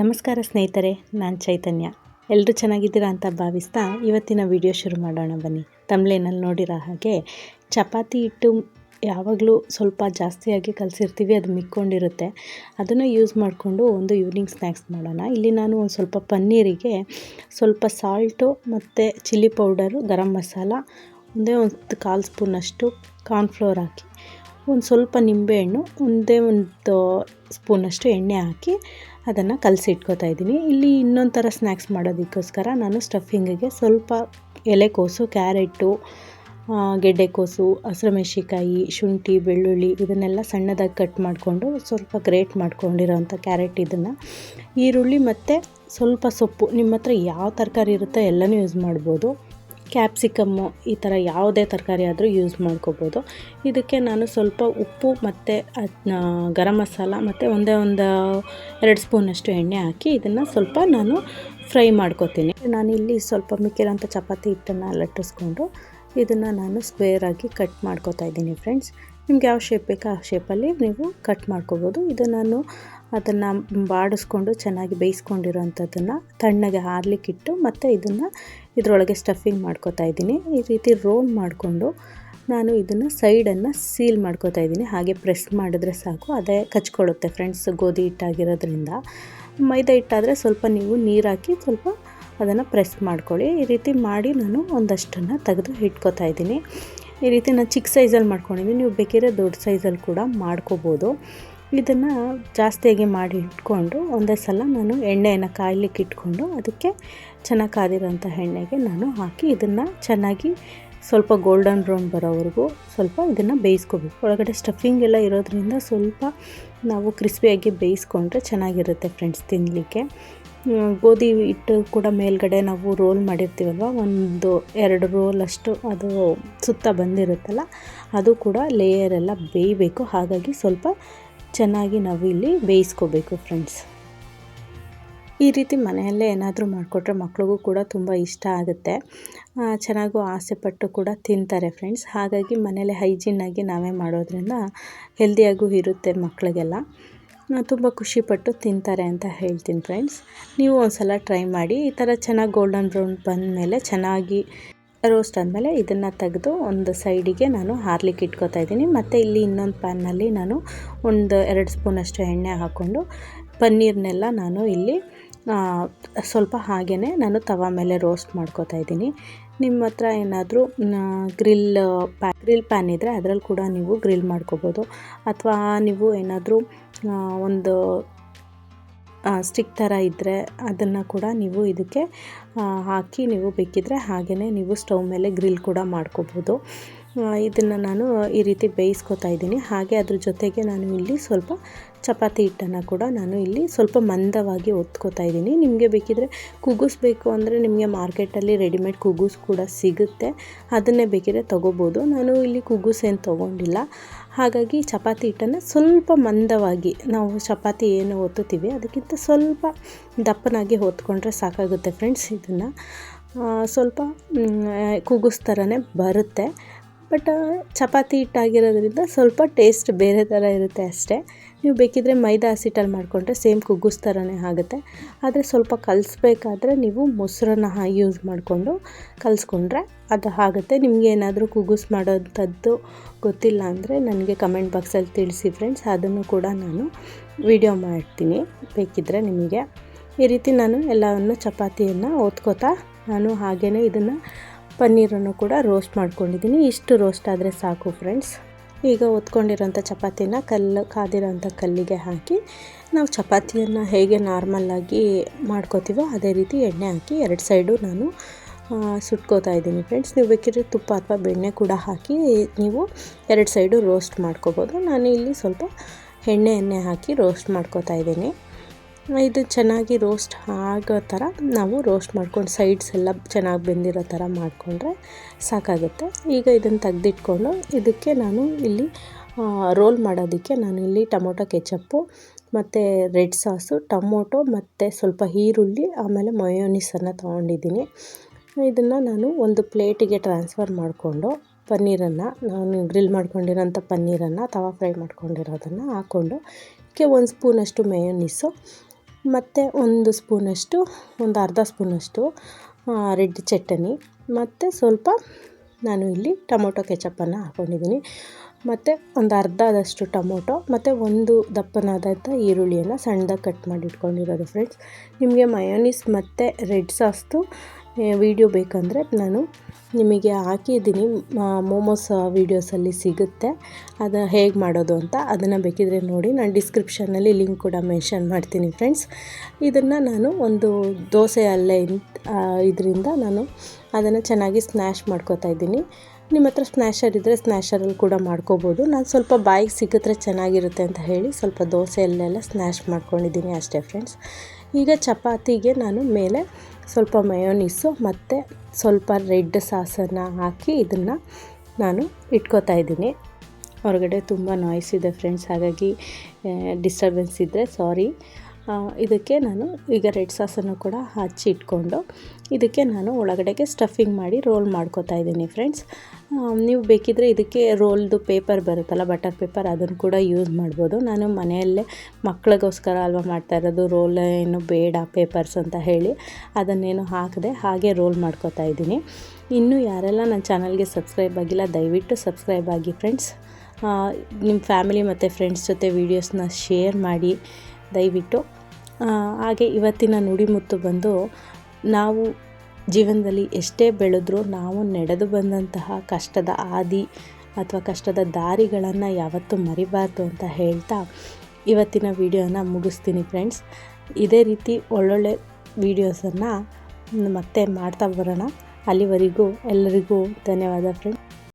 ನಮಸ್ಕಾರ ಸ್ನೇಹಿತರೆ, ನಾನು ಚೈತನ್ಯ. ಎಲ್ಲರೂ ಚೆನ್ನಾಗಿದ್ದೀರಾ ಅಂತ ಭಾವಿಸ್ತಾ ಇವತ್ತಿನ ವಿಡಿಯೋ ಶುರು ಮಾಡೋಣ ಬನ್ನಿ. ತಮ್ಬ್ಲೇನಲ್ಲಿ ನೋಡಿರೋ ಹಾಗೆ ಚಪಾತಿ ಹಿಟ್ಟು ಯಾವಾಗಲೂ ಸ್ವಲ್ಪ ಜಾಸ್ತಿಯಾಗಿ ಕಲಸಿರ್ತೀವಿ, ಅದು ಮಿಕ್ಕೊಂಡಿರುತ್ತೆ. ಅದನ್ನು ಯೂಸ್ ಮಾಡಿಕೊಂಡು ಒಂದು ಈವ್ನಿಂಗ್ ಸ್ನ್ಯಾಕ್ಸ್ ಮಾಡೋಣ. ಇಲ್ಲಿ ನಾನು ಒಂದು ಸ್ವಲ್ಪ ಪನ್ನೀರಿಗೆ ಸ್ವಲ್ಪ ಸಾಲ್ಟು ಮತ್ತು ಚಿಲ್ಲಿ ಪೌಡರು, ಗರಂ ಮಸಾಲ, ಒಂದೇ ಒಂದು 1/4 ಸ್ಪೂನಷ್ಟು ಕಾರ್ನ್ಫ್ಲೋರ್ ಹಾಕಿ, ಒಂದು ಸ್ವಲ್ಪ ನಿಂಬೆಹಣ್ಣು, ಒಂದೇ ಒಂದು ಸ್ಪೂನಷ್ಟು ಎಣ್ಣೆ ಹಾಕಿ ಅದನ್ನು ಕಲಸಿಟ್ಕೋತಾ ಇದ್ದೀನಿ. ಇಲ್ಲಿ ಇನ್ನೊಂದು ಥರ ಸ್ನ್ಯಾಕ್ಸ್ ಮಾಡೋದಕ್ಕೋಸ್ಕರ ನಾನು ಸ್ಟಫಿಂಗಿಗೆ ಸ್ವಲ್ಪ ಎಲೆಕೋಸು, ಕ್ಯಾರೆಟು, ಗೆಡ್ಡೆಕೋಸು, ಹಸಿರುಮೆಣಸಿಕಾಯಿ, ಶುಂಠಿ, ಬೆಳ್ಳುಳ್ಳಿ ಇದನ್ನೆಲ್ಲ ಸಣ್ಣದಾಗಿ ಕಟ್ ಮಾಡಿಕೊಂಡು ಸ್ವಲ್ಪ ಗ್ರೇಟ್ ಮಾಡ್ಕೊಂಡಿರೋಂಥ ಕ್ಯಾರೆಟ್, ಇದನ್ನು ಈರುಳ್ಳಿ ಮತ್ತು ಸ್ವಲ್ಪ ಸೊಪ್ಪು, ನಿಮ್ಮ ಹತ್ರ ಯಾವ ತರಕಾರಿ ಇರುತ್ತೋ ಎಲ್ಲನೂ ಯೂಸ್ ಮಾಡ್ಬೋದು. ಕ್ಯಾಪ್ಸಿಕಮ್ಮು, ಈ ಥರ ಯಾವುದೇ ತರಕಾರಿ ಆದರೂ ಯೂಸ್ ಮಾಡ್ಕೋಬೋದು. ಇದಕ್ಕೆ ನಾನು ಸ್ವಲ್ಪ ಉಪ್ಪು ಮತ್ತು ಗರಂ ಮಸಾಲ ಮತ್ತು ಒಂದೇ ಒಂದು 2 ಸ್ಪೂನಷ್ಟು ಎಣ್ಣೆ ಹಾಕಿ ಇದನ್ನು ಸ್ವಲ್ಪ ನಾನು ಫ್ರೈ ಮಾಡ್ಕೋತೀನಿ. ನಾನಿಲ್ಲಿ ಸ್ವಲ್ಪ ಮಿಕ್ಕಿರೋಂಥ ಚಪಾತಿ ಹಿಟ್ಟನ್ನು ಲಟ್ಟಿಸ್ಕೊಂಡು ಇದನ್ನು ನಾನು ಸ್ಕ್ವೇರಾಗಿ ಕಟ್ ಮಾಡ್ಕೋತಾ ಇದ್ದೀನಿ ಫ್ರೆಂಡ್ಸ್. ನಿಮ್ಗೆ ಯಾವ ಶೇಪ್ ಬೇಕೋ ಆ ಶೇಪಲ್ಲಿ ನೀವು ಕಟ್ ಮಾಡ್ಕೋಬೋದು. ಇದು ನಾನು ಅದನ್ನು ಬಾಡಿಸ್ಕೊಂಡು ಚೆನ್ನಾಗಿ ಬೇಯಿಸ್ಕೊಂಡಿರೋಂಥದ್ದನ್ನು ತಣ್ಣಗೆ ಹಾರಲಿಕ್ಕಿಟ್ಟು ಮತ್ತು ಇದನ್ನು ಇದರೊಳಗೆ ಸ್ಟಫಿಂಗ್ ಮಾಡ್ಕೋತಾ ಇದ್ದೀನಿ. ಈ ರೀತಿ ರೋಲ್ ಮಾಡಿಕೊಂಡು ನಾನು ಇದನ್ನು ಸೈಡನ್ನು ಸೀಲ್ ಮಾಡ್ಕೋತಾ ಇದ್ದೀನಿ. ಹಾಗೆ ಪ್ರೆಸ್ ಮಾಡಿದ್ರೆ ಸಾಕು, ಅದೇ ಕಚ್ಕೊಳ್ಳುತ್ತೆ ಫ್ರೆಂಡ್ಸ್. ಗೋಧಿ ಹಿಟ್ಟಾಗಿರೋದ್ರಿಂದ. ಮೈದಾ ಹಿಟ್ಟಾದರೆ ಸ್ವಲ್ಪ ನೀವು ನೀರು ಹಾಕಿ ಸ್ವಲ್ಪ ಅದನ್ನು ಪ್ರೆಸ್ ಮಾಡ್ಕೊಳ್ಳಿ. ಈ ರೀತಿ ಮಾಡಿ ನಾನು ಒಂದಷ್ಟನ್ನು ತೆಗೆದು ಇಟ್ಕೋತಾ ಇದ್ದೀನಿ. ಈ ರೀತಿ ನಾನು ಚಿಕ್ಕ ಸೈಜಲ್ಲಿ ಮಾಡ್ಕೊಂಡಿದ್ದೀನಿ, ನೀವು ಬೇಕಿದ್ರೆ ದೊಡ್ಡ ಸೈಜಲ್ಲಿ ಕೂಡ ಮಾಡ್ಕೋಬೋದು. ಇದನ್ನು ಜಾಸ್ತಿಯಾಗಿ ಮಾಡಿ ಇಟ್ಕೊಂಡು ಒಂದೇ ಸಲ ನಾನು ಎಣ್ಣೆಯನ್ನು ಕಾಯಲಿಕ್ಕೆ ಇಟ್ಕೊಂಡು ಅದಕ್ಕೆ ಚೆನ್ನಾಗಿ ಕಾದಿರೋಂಥ ಎಣ್ಣೆಗೆ ನಾನು ಹಾಕಿ ಇದನ್ನು ಚೆನ್ನಾಗಿ ಸ್ವಲ್ಪ ಗೋಲ್ಡನ್ ಬ್ರೌನ್ ಬರೋವರೆಗೂ ಸ್ವಲ್ಪ ಇದನ್ನು ಬೇಯಿಸ್ಕೋಬೇಕು. ಒಳಗಡೆ ಸ್ಟಫಿಂಗ್ ಎಲ್ಲ ಇರೋದ್ರಿಂದ ಸ್ವಲ್ಪ ನಾವು ಕ್ರಿಸ್ಪಿಯಾಗಿ ಬೇಯಿಸ್ಕೊಂಡ್ರೆ ಚೆನ್ನಾಗಿರುತ್ತೆ ಫ್ರೆಂಡ್ಸ್ ತಿನ್ನಲಿಕ್ಕೆ. ಗೋಧಿ ಹಿಟ್ಟು ಕೂಡ ಮೇಲ್ಗಡೆ ನಾವು ರೋಲ್ ಮಾಡಿರ್ತೀವಲ್ವ, 1-2 ರೋಲಷ್ಟು ಅದು ಸುತ್ತ ಬಂದಿರುತ್ತಲ್ಲ, ಅದು ಕೂಡ ಲೇಯರೆಲ್ಲ ಬೇಯಬೇಕು. ಹಾಗಾಗಿ ಸ್ವಲ್ಪ ಚೆನ್ನಾಗಿ ನಾವು ಇಲ್ಲಿ ಬೇಯಿಸ್ಕೋಬೇಕು ಫ್ರೆಂಡ್ಸ್. ಈ ರೀತಿ ಮನೆಯಲ್ಲೇ ಏನಾದರೂ ಮಾಡಿಕೊಟ್ರೆ ಮಕ್ಳಿಗೂ ಕೂಡ ತುಂಬ ಇಷ್ಟ ಆಗುತ್ತೆ, ಚೆನ್ನಾಗೂ ಆಸೆಪಟ್ಟು ಕೂಡ ತಿಂತಾರೆ ಫ್ರೆಂಡ್ಸ್. ಹಾಗಾಗಿ ಮನೇಲೆ ಹೈಜೀನಾಗಿ ನಾವೇ ಮಾಡೋದ್ರಿಂದ ಹೆಲ್ದಿಯಾಗೂ ಇರುತ್ತೆ, ಮಕ್ಕಳಿಗೆಲ್ಲ ತುಂಬ ಖುಷಿಪಟ್ಟು ತಿಂತಾರೆ ಅಂತ ಹೇಳ್ತೀನಿ ಫ್ರೆಂಡ್ಸ್. ನೀವು ಒಂದು ಸಲ ಟ್ರೈ ಮಾಡಿ. ಈ ಥರ ಚೆನ್ನಾಗಿ ಗೋಲ್ಡನ್ ಬ್ರೌನ್ ಬಂದಮೇಲೆ ಚೆನ್ನಾಗಿ ರೋಸ್ಟ್ ಆದಮೇಲೆ ಇದನ್ನು ತೆಗೆದು ಒಂದು ಸೈಡಿಗೆ ನಾನು ಹಾರ್ಲಿಕ್ಕೆ ಇಟ್ಕೋತಾ ಇದ್ದೀನಿ. ಮತ್ತು ಇಲ್ಲಿ ಇನ್ನೊಂದು ಪ್ಯಾನ್ನಲ್ಲಿ ನಾನು ಒಂದು 2 ಸ್ಪೂನಷ್ಟು ಎಣ್ಣೆ ಹಾಕ್ಕೊಂಡು ಪನ್ನೀರ್ನೆಲ್ಲ ನಾನು ಇಲ್ಲಿ ಸ್ವಲ್ಪ ಹಾಗೇ ನಾನು ತವಾ ಮೇಲೆ ರೋಸ್ಟ್ ಮಾಡ್ಕೋತಾ ಇದ್ದೀನಿ. ನಿಮ್ಮ ಹತ್ರ ಏನಾದರೂ ಗ್ರಿಲ್ ಪ್ಯಾನ್ ಇದ್ದರೆ ಅದರಲ್ಲಿ ಕೂಡ ನೀವು ಗ್ರಿಲ್ ಮಾಡ್ಕೋಬೋದು. ಅಥವಾ ನೀವು ಏನಾದರೂ ಒಂದು ಸ್ಟಿಕ್ ಥರ ಇದ್ದರೆ ಅದನ್ನು ಕೂಡ ನೀವು ಇದಕ್ಕೆ ಹಾಕಿ ನೀವು ಬೇಕಿದ್ದರೆ ಹಾಗೇ ನೀವು ಸ್ಟವ್ ಮೇಲೆ ಗ್ರಿಲ್ ಕೂಡ ಮಾಡ್ಕೋಬೋದು. ಇದನ್ನು ನಾನು ಈ ರೀತಿ ಬೇಯಿಸ್ಕೊತಾ ಇದ್ದೀನಿ. ಹಾಗೆ ಅದ್ರ ಜೊತೆಗೆ ನಾನು ಇಲ್ಲಿ ಸ್ವಲ್ಪ ಚಪಾತಿ ಹಿಟ್ಟನ್ನು ಕೂಡ ನಾನು ಇಲ್ಲಿ ಸ್ವಲ್ಪ ಮಂದವಾಗಿ ಒತ್ಕೋತಾ ಇದ್ದೀನಿ. ನಿಮಗೆ ಬೇಕಿದ್ದರೆ ಕುಗ್ಗಿಸ್ಬೇಕು ಅಂದರೆ ನಿಮಗೆ ಮಾರ್ಕೆಟಲ್ಲಿ ರೆಡಿಮೇಡ್ ಕುಗ್ಗುಸ್ ಕೂಡ ಸಿಗುತ್ತೆ, ಅದನ್ನೇ ಬೇಕಿದ್ರೆ ತೊಗೋಬೋದು. ನಾನು ಇಲ್ಲಿ ಕುಗ್ಗುಸ್ ಏನು ತೊಗೊಂಡಿಲ್ಲ. ಹಾಗಾಗಿ ಚಪಾತಿ ಹಿಟ್ಟನ್ನು ಸ್ವಲ್ಪ ಮಂದವಾಗಿ, ನಾವು ಚಪಾತಿ ಏನು ಒತ್ತುತ್ತೀವಿ ಅದಕ್ಕಿಂತ ಸ್ವಲ್ಪ ದಪ್ಪನಾಗಿ ಹೊತ್ಕೊಂಡ್ರೆ ಸಾಕಾಗುತ್ತೆ ಫ್ರೆಂಡ್ಸ್. ಇದನ್ನು ಸ್ವಲ್ಪ ಕುಗ್ಗುಸ್ ಥರನೇ ಬರುತ್ತೆ, ಬಟ್ ಚಪಾತಿ ಹಿಟ್ಟಾಗಿರೋದ್ರಿಂದ ಸ್ವಲ್ಪ ಟೇಸ್ಟ್ ಬೇರೆ ಥರ ಇರುತ್ತೆ ಅಷ್ಟೇ. ನೀವು ಬೇಕಿದ್ದರೆ ಮೈದಾ ಹಸಿಟ್ಟಲ್ಲಿ ಮಾಡಿಕೊಂಡ್ರೆ ಸೇಮ್ ಕುಗ್ಗುಸ್ ಥರನೇ ಆಗುತ್ತೆ. ಆದರೆ ಸ್ವಲ್ಪ ಕಲಿಸ್ಬೇಕಾದ್ರೆ ನೀವು ಮೊಸರನ್ನ ಯೂಸ್ ಮಾಡಿಕೊಂಡು ಕಲಿಸ್ಕೊಂಡ್ರೆ ಅದು ಆಗುತ್ತೆ. ನಿಮಗೆ ಏನಾದರೂ ಕುಗ್ಗುಸ್ ಮಾಡೋಂಥದ್ದು ಗೊತ್ತಿಲ್ಲ ಅಂದರೆ ನನಗೆ ಕಮೆಂಟ್ ಬಾಕ್ಸಲ್ಲಿ ತಿಳಿಸಿ ಫ್ರೆಂಡ್ಸ್, ಅದನ್ನು ಕೂಡ ನಾನು ವಿಡಿಯೋ ಮಾಡ್ತೀನಿ ಬೇಕಿದ್ದರೆ ನಿಮಗೆ. ಈ ರೀತಿ ನಾನು ಎಲ್ಲವನ್ನು ಚಪಾತಿಯನ್ನು ಒತ್ಕೋತಾ ನಾನು ಹಾಗೇ ಇದನ್ನು ಪನ್ನೀರನ್ನು ಕೂಡ ರೋಸ್ಟ್ ಮಾಡ್ಕೊಂಡಿದ್ದೀನಿ. ಇಷ್ಟು ರೋಸ್ಟ್ ಆದರೆ ಸಾಕು ಫ್ರೆಂಡ್ಸ್. ಈಗ ಒತ್ಕೊಂಡಿರೋಂಥ ಚಪಾತಿನ ಕಾದಿರೋಂಥ ಕಲ್ಲಿಗೆ ಹಾಕಿ ನಾವು ಚಪಾತಿಯನ್ನು ಹೇಗೆ ನಾರ್ಮಲ್ಲಾಗಿ ಮಾಡ್ಕೋತೀವೋ ಅದೇ ರೀತಿ ಎಣ್ಣೆ ಹಾಕಿ 2 ಸೈಡು ನಾನು ಸುಟ್ಕೋತಾ ಇದ್ದೀನಿ ಫ್ರೆಂಡ್ಸ್. ನೀವು ಬೇಕಿದ್ರೆ ತುಪ್ಪ ಅಥವಾ ಬೆಣ್ಣೆ ಕೂಡ ಹಾಕಿ ನೀವು 2 ಸೈಡು ರೋಸ್ಟ್ ಮಾಡ್ಕೋಬೋದು. ನಾನು ಇಲ್ಲಿ ಸ್ವಲ್ಪ ಎಣ್ಣೆ ಹಾಕಿ ರೋಸ್ಟ್ ಮಾಡ್ಕೋತಾ ಇದ್ದೀನಿ. ಇದು ಚೆನ್ನಾಗಿ ರೋಸ್ಟ್ ಆಗೋ ಥರ ನಾವು ರೋಸ್ಟ್ ಮಾಡ್ಕೊಂಡು ಸೈಡ್ಸ್ ಎಲ್ಲ ಚೆನ್ನಾಗಿ ಬೆಂದಿರೋ ಥರ ಮಾಡಿಕೊಂಡ್ರೆ ಸಾಕಾಗುತ್ತೆ. ಈಗ ಇದನ್ನು ತೆಗೆದಿಟ್ಕೊಂಡು ಇದಕ್ಕೆ ನಾನು ಇಲ್ಲಿ ರೋಲ್ ಮಾಡೋದಕ್ಕೆ ನಾನು ಇಲ್ಲಿ ಟೊಮೊಟೊ ಕೆಚಪ್ಪು ಮತ್ತು ರೆಡ್ ಸಾಸು, ಟೊಮೊಟೊ ಮತ್ತು ಸ್ವಲ್ಪ ಈರುಳ್ಳಿ, ಆಮೇಲೆ ಮಯೋನೀಸನ್ನು ತೊಗೊಂಡಿದ್ದೀನಿ. ಇದನ್ನು ನಾನು ಒಂದು ಪ್ಲೇಟಿಗೆ ಟ್ರಾನ್ಸ್ಫರ್ ಮಾಡಿಕೊಂಡು ಪನ್ನೀರನ್ನು, ನಾನು ಗ್ರಿಲ್ ಮಾಡ್ಕೊಂಡಿರೋಂಥ ಪನ್ನೀರನ್ನು ತವಾ ಫ್ರೈ ಮಾಡ್ಕೊಂಡಿರೋದನ್ನು ಹಾಕ್ಕೊಂಡು ಇದಕ್ಕೆ 1 ಸ್ಪೂನಷ್ಟು ಮಯೋನೀಸು, ಮತ್ತು ಒಂದು ಅರ್ಧ ಸ್ಪೂನಷ್ಟು ರೆಡ್ ಚಟ್ನಿ ಮತ್ತು ಸ್ವಲ್ಪ ನಾನು ಇಲ್ಲಿ ಟೊಮೊಟೊ ಕೆಚಪ್ಪನ್ನು ಹಾಕ್ಕೊಂಡಿದ್ದೀನಿ. ಮತ್ತು ಒಂದು ಅರ್ಧದಷ್ಟು ಟೊಮೊಟೊ ಮತ್ತು ಒಂದು ದಪ್ಪನಾದಂಥ ಈರುಳ್ಳಿಯನ್ನು ಸಣ್ಣದಾಗಿ ಕಟ್ ಮಾಡಿ ಇಟ್ಕೊಂಡಿರೋದು ಫ್ರೆಂಡ್ಸ್. ನಿಮಗೆ ಮಯೋನೀಸ್ ಮತ್ತು ರೆಡ್ ಸಾಸ್ದು ವಿಡಿಯೋ ಬೇಕಂದರೆ ನಾನು ನಿಮಗೆ ಹಾಕಿದ್ದೀನಿ, ಮೋಮೋಸ್ ವೀಡಿಯೋಸಲ್ಲಿ ಸಿಗುತ್ತೆ, ಅದು ಹೇಗೆ ಮಾಡೋದು ಅಂತ. ಅದನ್ನು ಬೇಕಿದ್ರೆ ನೋಡಿ, ನಾನು ಡಿಸ್ಕ್ರಿಪ್ಷನ್ನಲ್ಲಿ ಲಿಂಕ್ ಕೂಡ ಮೆನ್ಷನ್ ಮಾಡ್ತೀನಿ ಫ್ರೆಂಡ್ಸ್. ಇದನ್ನು ನಾನು ಒಂದು ದೋಸೆ ಅಲ್ಲೇ ಇದರಿಂದ ನಾನು ಅದನ್ನು ಚೆನ್ನಾಗಿ ಸ್ಮ್ಯಾಶ್ ಮಾಡ್ಕೊತಾ ಇದ್ದೀನಿ. ನಿಮ್ಮ ಹತ್ರ ಸ್ಮ್ಯಾಶರ್ ಇದ್ದರೆ ಸ್ಮ್ಯಾಶರಲ್ಲಿ ಕೂಡ ಮಾಡ್ಕೋಬೋದು. ನಾನು ಸ್ವಲ್ಪ ಬಾಯಿಗೆ ಸಿಕ್ಕಿದ್ರೆ ಚೆನ್ನಾಗಿರುತ್ತೆ ಅಂತ ಹೇಳಿ ಸ್ವಲ್ಪ ದೋಸೆಯಲ್ಲೆಲ್ಲ ಸ್ಮ್ಯಾಶ್ ಮಾಡ್ಕೊಂಡಿದ್ದೀನಿ ಅಷ್ಟೇ ಫ್ರೆಂಡ್ಸ್. ಈಗ ಚಪಾತಿಗೆ ನಾನು ಮೇಲೆ ಸ್ವಲ್ಪ ಮಯೋನೀಸು ಮತ್ತು ಸ್ವಲ್ಪ ರೆಡ್ ಸಾಸನ್ನು ಹಾಕಿ ಇದನ್ನು ನಾನು ಇಟ್ಕೋತಾ ಇದ್ದೀನಿ. ಹೊರಗಡೆ ತುಂಬ ನಾಯ್ಸ್ ಇದೆ ಫ್ರೆಂಡ್ಸ್, ಹಾಗಾಗಿ ಡಿಸ್ಟರ್ಬೆನ್ಸ್ ಇದ್ದರೆ ಸಾರಿ. ಇದಕ್ಕೆ ನಾನು ಈಗ ರೆಡ್ ಸಾಸನ್ನು ಕೂಡ ಹಚ್ಚಿ ಇಟ್ಕೊಂಡು ಇದಕ್ಕೆ ನಾನು ಒಳಗಡೆಗೆ ಸ್ಟಫಿಂಗ್ ಮಾಡಿ ರೋಲ್ ಮಾಡ್ಕೋತಾ ಇದ್ದೀನಿ ಫ್ರೆಂಡ್ಸ್. ನೀವು ಬೇಕಿದ್ದರೆ ಇದಕ್ಕೆ ರೋಲ್ದು ಪೇಪರ್ ಬರುತ್ತಲ್ಲ, ಬಟರ್ ಪೇಪರ್, ಅದನ್ನು ಕೂಡ ಯೂಸ್ ಮಾಡ್ಬೋದು. ನಾನು ಮನೆಯಲ್ಲೇ ಮಕ್ಕಳಿಗೋಸ್ಕರ ಅಲ್ವಾ ಮಾಡ್ತಾ ಇರೋದು, ರೋಲ್ ಏನು ಬೇಡ ಪೇಪರ್ಸ್ ಅಂತ ಹೇಳಿ ಅದನ್ನೇನು ಹಾಕದೆ ಹಾಗೆ ರೋಲ್ ಮಾಡ್ಕೋತಾ ಇದ್ದೀನಿ. ಇನ್ನೂ ಯಾರೆಲ್ಲ ನನ್ನ ಚಾನಲ್ಗೆ ಸಬ್ಸ್ಕ್ರೈಬ್ ಆಗಿಲ್ಲ ದಯವಿಟ್ಟು ಸಬ್ಸ್ಕ್ರೈಬ್ ಆಗಿ ಫ್ರೆಂಡ್ಸ್. ನಿಮ್ಮ ಫ್ಯಾಮಿಲಿ ಮತ್ತು ಫ್ರೆಂಡ್ಸ್ ಜೊತೆ ವೀಡಿಯೋಸ್ನ ಶೇರ್ ಮಾಡಿ ದಯವಿಟ್ಟು. ಹಾಗೆ ಇವತ್ತಿನ ನುಡಿಮುತ್ತು ಬಂದು, ನಾವು ಜೀವನದಲ್ಲಿ ಎಷ್ಟೇ ಬೆಳೆದ್ರೂ ನಾವು ನಡೆದು ಬಂದಂತಹ ಕಷ್ಟದ ಹಾದಿ ಅಥವಾ ಕಷ್ಟದ ದಾರಿಗಳನ್ನು ಯಾವತ್ತೂ ಮರಿಬಾರ್ದು ಅಂತ ಹೇಳ್ತಾ ಇವತ್ತಿನ ವಿಡಿಯೋನ ಮುಗಿಸ್ತೀನಿ ಫ್ರೆಂಡ್ಸ್. ಇದೇ ರೀತಿ ಒಳ್ಳೊಳ್ಳೆ ವೀಡಿಯೋಸನ್ನು ಮತ್ತೆ ಮಾಡ್ತಾ ಬರೋಣ. ಅಲ್ಲಿವರೆಗೂ ಎಲ್ಲರಿಗೂ ಧನ್ಯವಾದ ಫ್ರೆಂಡ್ಸ್.